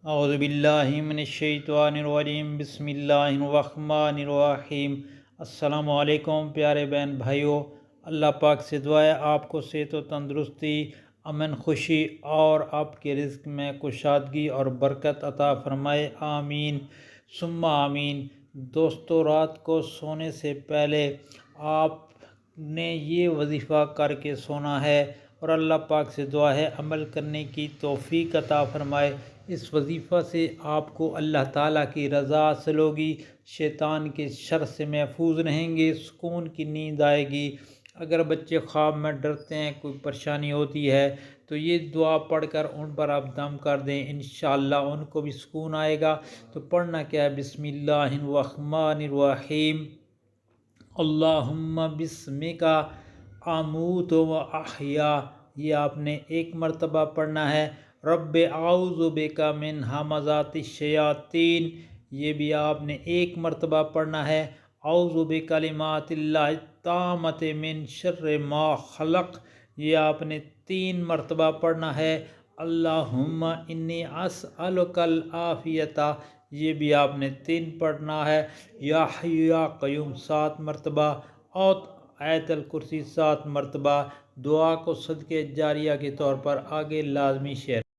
اعوذ باللہ من الشیطان الرجیم، بسم اللہ الرحمن الرحیم۔ السلام علیکم پیارے بہن بھائیوں، اللہ پاک سے دعا ہے آپ کو صحت و تندرستی، امن خوشی اور آپ کے رزق میں کشادگی اور برکت عطا فرمائے، آمین ثم آمین۔ دوستو، رات کو سونے سے پہلے آپ نے یہ وظیفہ کر کے سونا ہے، اور اللہ پاک سے دعا ہے عمل کرنے کی توفیق عطا فرمائے۔ اس وظیفہ سے آپ کو اللہ تعالیٰ کی رضا حاصل ہوگی، شیطان کے شر سے محفوظ رہیں گے، سکون کی نیند آئے گی۔ اگر بچے خواب میں ڈرتے ہیں، کوئی پریشانی ہوتی ہے، تو یہ دعا پڑھ کر ان پر آپ دم کر دیں، انشاءاللہ ان کو بھی سکون آئے گا۔ تو پڑھنا کیا ہے؟ بسم اللہ الرحمن الرحیم، اللہم بسمک اموت و احیا، یہ آپ نے ایک مرتبہ پڑھنا ہے۔ رب اعوذ بک من ہمزات الشیاطین، یہ بھی آپ نے ایک مرتبہ پڑھنا ہے۔ اعوذ بکلمات اللہ التامۃ من شر ما خلق، یہ آپ نے 3 مرتبہ پڑھنا ہے۔ اللہم انی اسألک العافیۃ، یہ بھی آپ نے 3 پڑھنا ہے۔ یا حی یا قیوم 7 مرتبہ، اور آیت الکرسی 7 مرتبہ۔ دعا کو صدقہ جاریہ کے طور پر آگے لازمی شیئر